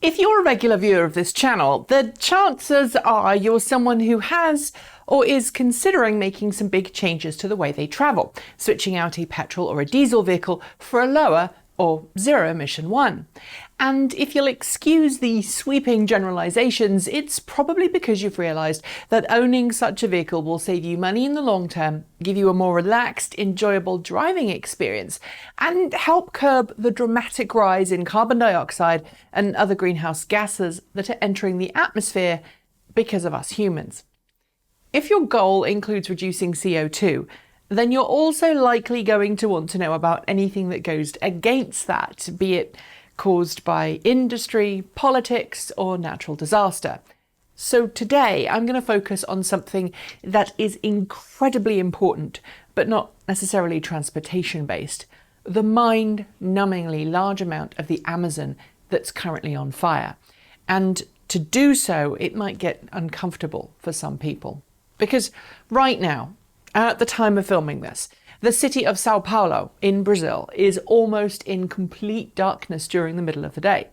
If you're a regular viewer of this channel, the chances are you're someone who has or is considering making some big changes to the way they travel, switching out a petrol or a diesel vehicle for a lower or zero emission one. And if you'll excuse the sweeping generalizations, it's probably because you've realized that owning such a vehicle will save you money in the long term, give you a more relaxed, enjoyable driving experience, and help curb the dramatic rise in carbon dioxide and other greenhouse gases that are entering the atmosphere because of us humans. If your goal includes reducing CO2, then you're also likely going to want to know about anything that goes against that, be it caused by industry, politics, or natural disaster. So today I'm going to focus on something that is incredibly important, but not necessarily transportation-based: the mind-numbingly large amount of the Amazon that's currently on fire. And to do so, it might get uncomfortable for some people. Because right now, at the time of filming this, the city of Sao Paulo in Brazil is almost in complete darkness during the middle of the day.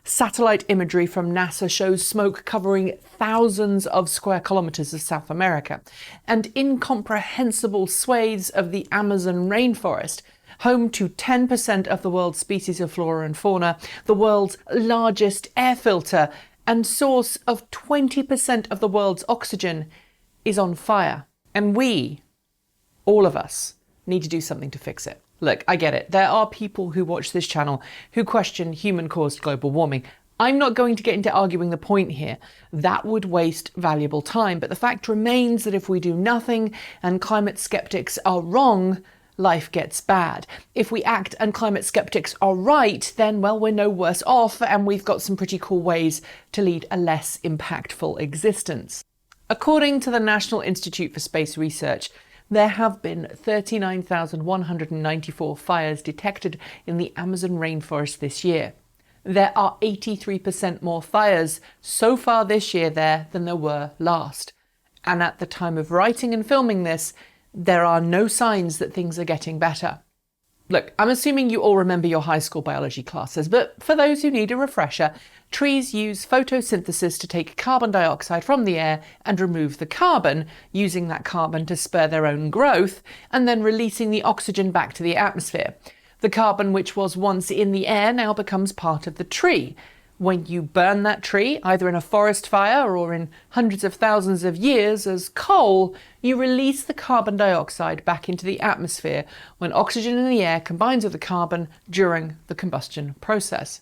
Satellite imagery from NASA shows smoke covering thousands of square kilometers of South America, and incomprehensible swathes of the Amazon rainforest, home to 10% of the world's species of flora and fauna, the world's largest air filter, and source of 20% of the world's oxygen, is on fire. And we, all of us, need to do something to fix it. Look, I get it. There are people who watch this channel who question human-caused global warming. I'm not going to get into arguing the point here. That would waste valuable time. But the fact remains that if we do nothing and climate skeptics are wrong, life gets bad. If we act and climate skeptics are right, then, well, we're no worse off, and we've got some pretty cool ways to lead a less impactful existence. According to the National Institute for Space Research, there have been 39,194 fires detected in the Amazon rainforest this year. There are 83% more fires so far this year there than there were last. And at the time of writing and filming this, there are no signs that things are getting better. Look, I'm assuming you all remember your high school biology classes, but for those who need a refresher, trees use photosynthesis to take carbon dioxide from the air and remove the carbon, using that carbon to spur their own growth, and then releasing the oxygen back to the atmosphere. The carbon which was once in the air now becomes part of the tree. When you burn that tree, either in a forest fire or in hundreds of thousands of years as coal, you release the carbon dioxide back into the atmosphere when oxygen in the air combines with the carbon during the combustion process.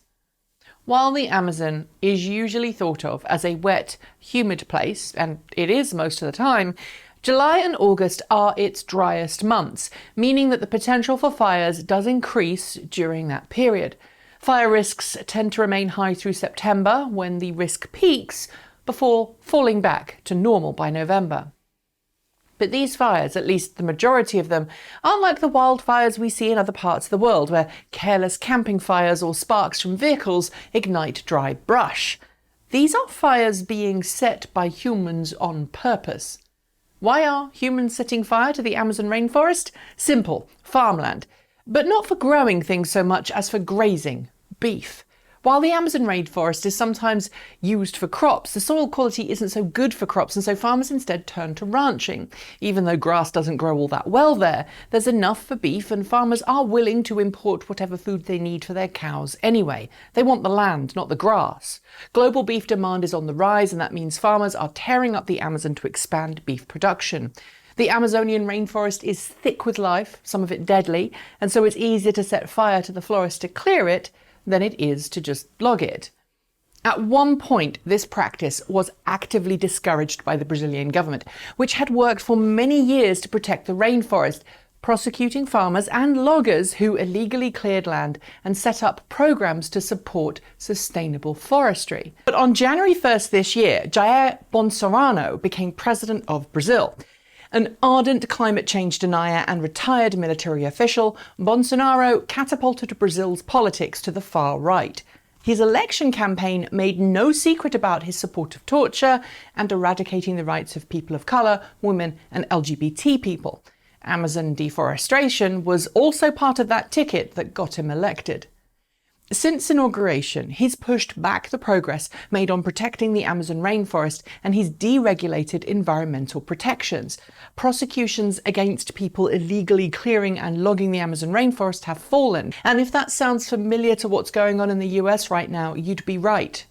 While the Amazon is usually thought of as a wet, humid place, and it is most of the time, July and August are its driest months, meaning that the potential for fires does increase during that period. Fire risks tend to remain high through September, when the risk peaks, before falling back to normal by November. But these fires, at least the majority of them, aren't like the wildfires we see in other parts of the world, where careless camping fires or sparks from vehicles ignite dry brush. These are fires being set by humans on purpose. Why are humans setting fire to the Amazon rainforest? Simple: farmland. But not for growing things so much as for grazing, beef. While the Amazon rainforest is sometimes used for crops, the soil quality isn't so good for crops, and so farmers instead turn to ranching. Even though grass doesn't grow all that well there, there's enough for beef, and farmers are willing to import whatever food they need for their cows anyway. They want the land, not the grass. Global beef demand is on the rise, and that means farmers are tearing up the Amazon to expand beef production. The Amazonian rainforest is thick with life, some of it deadly, and so it's easier to set fire to the forest to clear it than it is to just log it. At one point, this practice was actively discouraged by the Brazilian government, which had worked for many years to protect the rainforest, prosecuting farmers and loggers who illegally cleared land and set up programs to support sustainable forestry. But on January 1st this year, Jair Bolsonaro became president of Brazil. An ardent climate change denier and retired military official, Bolsonaro catapulted Brazil's politics to the far right. His election campaign made no secret about his support of torture and eradicating the rights of people of colour, women and LGBT people. Amazon deforestation was also part of that ticket that got him elected. Since inauguration, he's pushed back the progress made on protecting the Amazon rainforest, and he's deregulated environmental protections. Prosecutions against people illegally clearing and logging the Amazon rainforest have fallen. And if that sounds familiar to what's going on in the US right now, you'd be right.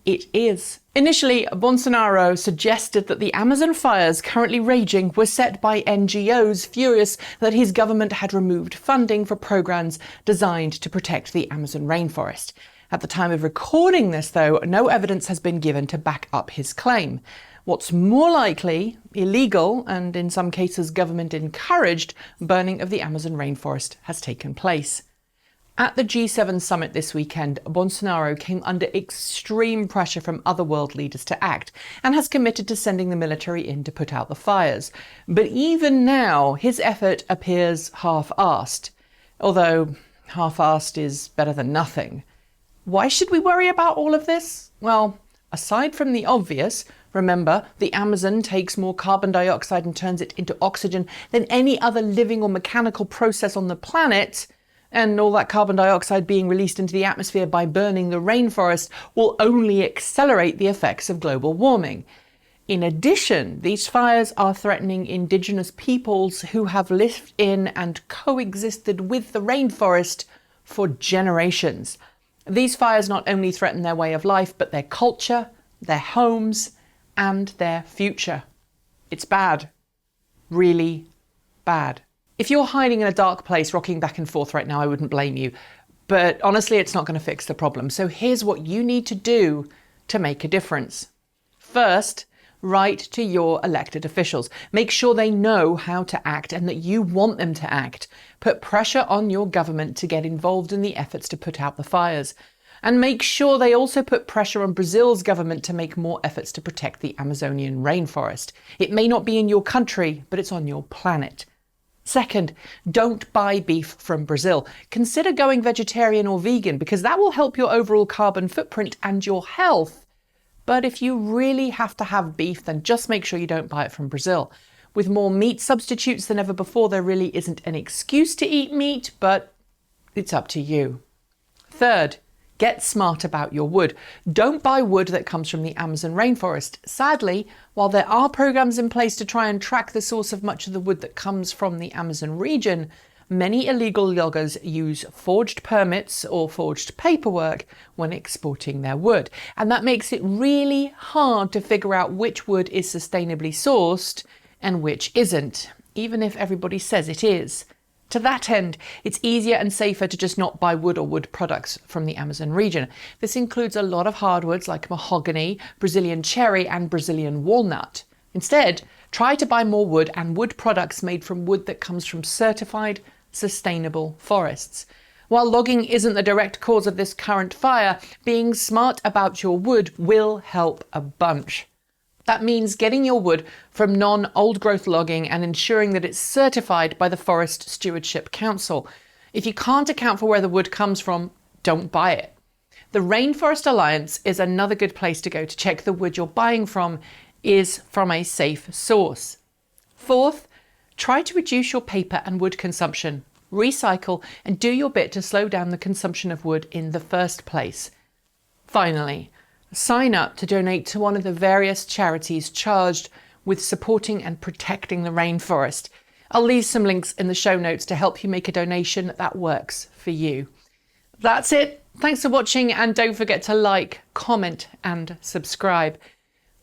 It is. Initially, Bolsonaro suggested that the Amazon fires currently raging were set by NGOs furious that his government had removed funding for programs designed to protect the Amazon rainforest. At the time of recording this, though, no evidence has been given to back up his claim. What's more likely, illegal, and in some cases government-encouraged, burning of the Amazon rainforest has taken place. At the G7 summit this weekend, Bolsonaro came under extreme pressure from other world leaders to act and has committed to sending the military in to put out the fires. But even now, his effort appears half-assed. Although half-assed is better than nothing. Why should we worry about all of this? Well, aside from the obvious, remember, the Amazon takes more carbon dioxide and turns it into oxygen than any other living or mechanical process on the planet. And all that carbon dioxide being released into the atmosphere by burning the rainforest will only accelerate the effects of global warming. In addition, these fires are threatening indigenous peoples who have lived in and coexisted with the rainforest for generations. These fires not only threaten their way of life, but their culture, their homes, and their future. It's bad. Really bad. If you're hiding in a dark place, rocking back and forth right now, I wouldn't blame you. But honestly, it's not going to fix the problem. So here's what you need to do to make a difference. First, write to your elected officials. Make sure they know how to act and that you want them to act. Put pressure on your government to get involved in the efforts to put out the fires. And make sure they also put pressure on Brazil's government to make more efforts to protect the Amazonian rainforest. It may not be in your country, but it's on your planet. Second, don't buy beef from Brazil. Consider going vegetarian or vegan because that will help your overall carbon footprint and your health. But if you really have to have beef, then just make sure you don't buy it from Brazil. With more meat substitutes than ever before, there really isn't an excuse to eat meat, but it's up to you. Third, get smart about your wood. Don't buy wood that comes from the Amazon rainforest. Sadly, while there are programs in place to try and track the source of much of the wood that comes from the Amazon region, many illegal loggers use forged permits or forged paperwork when exporting their wood. And that makes it really hard to figure out which wood is sustainably sourced and which isn't, even if everybody says it is. To that end, it's easier and safer to just not buy wood or wood products from the Amazon region. This includes a lot of hardwoods like mahogany, Brazilian cherry, and Brazilian walnut. Instead, try to buy more wood and wood products made from wood that comes from certified, sustainable forests. While logging isn't the direct cause of this current fire, being smart about your wood will help a bunch. That means getting your wood from non-old growth logging and ensuring that it's certified by the Forest Stewardship Council. If you can't account for where the wood comes from, don't buy it. The Rainforest Alliance is another good place to go to check the wood you're buying from is from a safe source. Fourth, try to reduce your paper and wood consumption. Recycle and do your bit to slow down the consumption of wood in the first place. Finally, sign up to donate to one of the various charities charged with supporting and protecting the rainforest. I'll leave some links in the show notes to help you make a donation that works for you. That's it. Thanks for watching, and don't forget to like, comment and subscribe.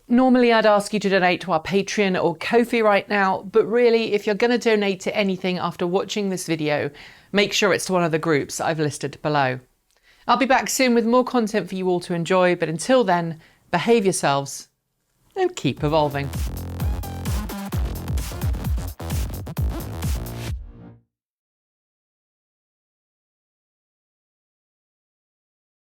Normally I'd ask you to donate to our Patreon or Ko-fi right now, but really if you're going to donate to anything after watching this video, make sure it's to one of the groups I've listed below. I'll be back soon with more content for you all to enjoy, but until then, behave yourselves and keep evolving.